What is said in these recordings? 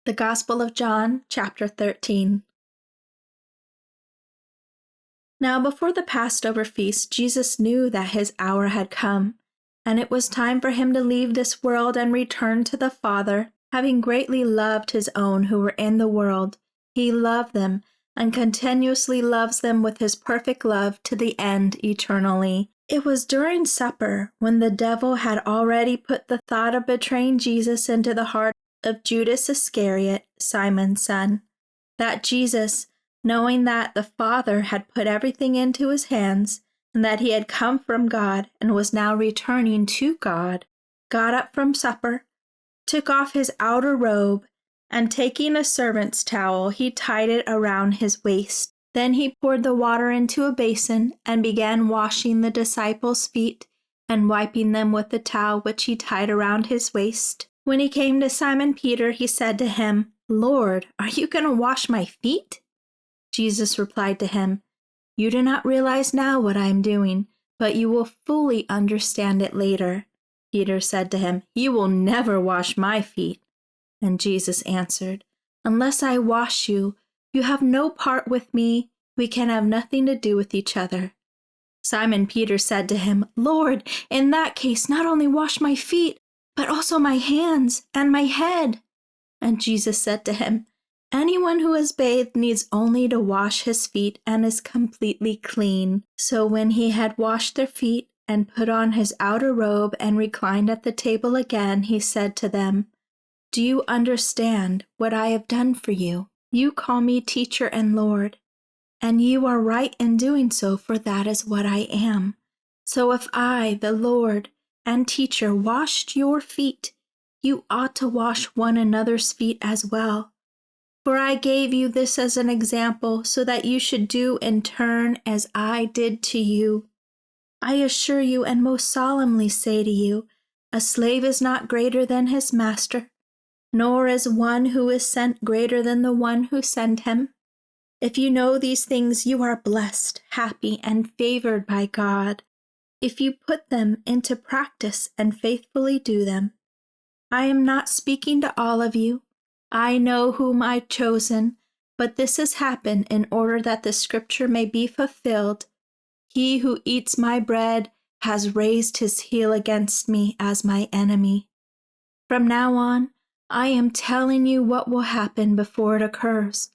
The Gospel of John, chapter 13. Now before the Passover feast, Jesus knew that his hour had come, and it was time for him to leave this world and return to the Father. Having greatly loved his own who were in the world, he loved them and continuously loves them with his perfect love to the end eternally. It was during supper, when the devil had already put the thought of betraying Jesus into the heart of Judas Iscariot, Simon's son, that Jesus, knowing that the Father had put everything into his hands, and that he had come from God and was now returning to God, got up from supper, took off his outer robe, and taking a servant's towel, he tied it around his waist. Then he poured the water into a basin and began washing the disciples' feet and wiping them with the towel which he tied around his waist. When he came to Simon Peter, he said to him, "Lord, are you going to wash my feet?" Jesus replied to him, "You do not realize now what I am doing, but you will fully understand it later." Peter said to him, "You will never wash my feet." And Jesus answered, "Unless I wash you, you have no part with me. We can have nothing to do with each other." Simon Peter said to him, "Lord, in that case, not only wash my feet, but also my hands and my head." And Jesus said to him, "Anyone who is bathed needs only to wash his feet and is completely clean." So when he had washed their feet and put on his outer robe and reclined at the table again, he said to them, "Do you understand what I have done for you? You call me teacher and Lord, and you are right in doing so, for that is what I am. So if I, the Lord and teacher, washed your feet, you ought to wash one another's feet as well. For I gave you this as an example, so that you should do in turn as I did to you. I assure you and most solemnly say to you, a slave is not greater than his master, nor is one who is sent greater than the one who sent him. If you know these things, you are blessed, happy, and favored by God, if you put them into practice and faithfully do them. I am not speaking to all of you. I know whom I've chosen, but this has happened in order that the scripture may be fulfilled. He who eats my bread has raised his heel against me as my enemy. From now on, I am telling you what will happen before it occurs,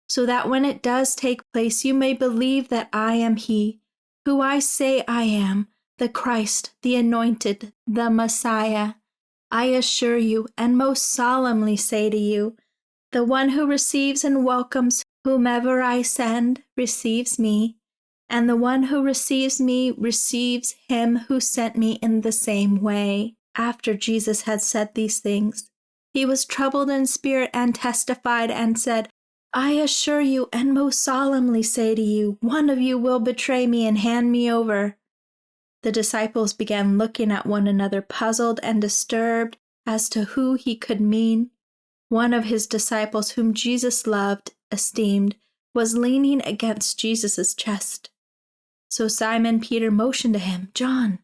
so that when it does take place, you may believe that I am he, who I say I am, the Christ, the Anointed, the Messiah. I assure you and most solemnly say to you, the one who receives and welcomes whomever I send receives me, and the one who receives me receives him who sent me in the same way." After Jesus had said these things, he was troubled in spirit and testified and said, "I assure you and most solemnly say to you, one of you will betray me and hand me over." The disciples began looking at one another, puzzled and disturbed as to who he could mean. One of his disciples, whom Jesus loved, esteemed, was leaning against Jesus' chest. So Simon Peter motioned to him, "John,"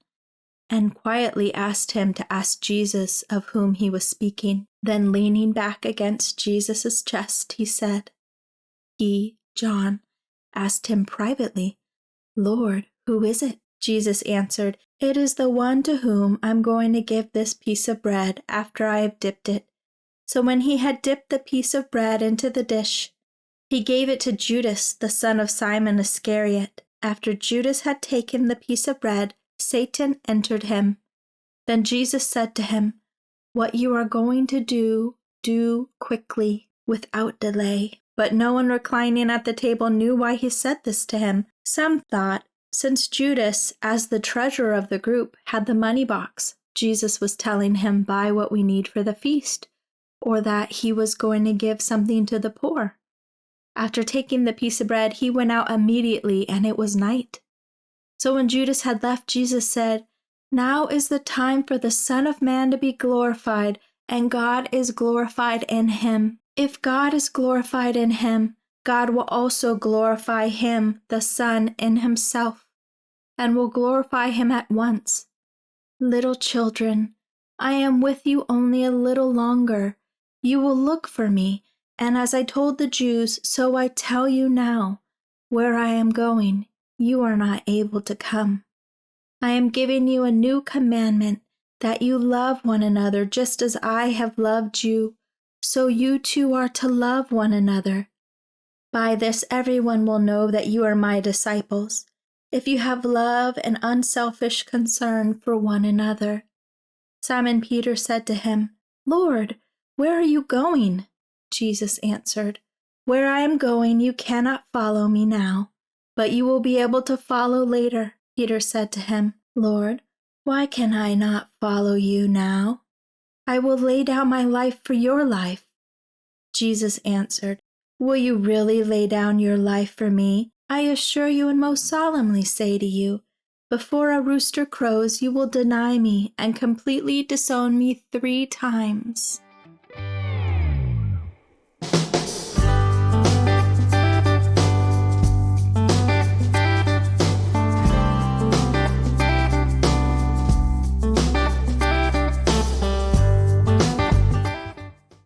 and quietly asked him to ask Jesus of whom he was speaking. Then leaning back against Jesus' chest, he said, He, John, asked him privately, "Lord, who is it?" Jesus answered, "It is the one to whom I'm going to give this piece of bread after I have dipped it." So when he had dipped the piece of bread into the dish, he gave it to Judas, the son of Simon Iscariot. After Judas had taken the piece of bread, Satan entered him. Then Jesus said to him, "What you are going to do, do quickly, without delay." But no one reclining at the table knew why he said this to him. Some thought, since Judas, as the treasurer of the group, had the money box, Jesus was telling him, "Buy what we need for the feast," or that he was going to give something to the poor. After taking the piece of bread, he went out immediately, and it was night. So when Judas had left, Jesus said, "Now is the time for the Son of Man to be glorified, and God is glorified in him. If God is glorified in him, God will also glorify him, the Son, in himself, and will glorify him at once. Little children, I am with you only a little longer. You will look for me, and as I told the Jews, so I tell you now, where I am going, you are not able to come. I am giving you a new commandment, that you love one another just as I have loved you, so you too are to love one another. By this everyone will know that you are my disciples, if you have love and unselfish concern for one another. Simon Peter said to him, Lord, where are you going? Jesus answered, Where I am going you cannot follow me now, but you will be able to follow later. Peter said to him, Lord, why can I not follow you now? I will lay down my life for your life. Jesus answered, Will you really lay down your life for me? I assure you and most solemnly say to you, before a rooster crows you will deny me and completely disown me 3 times.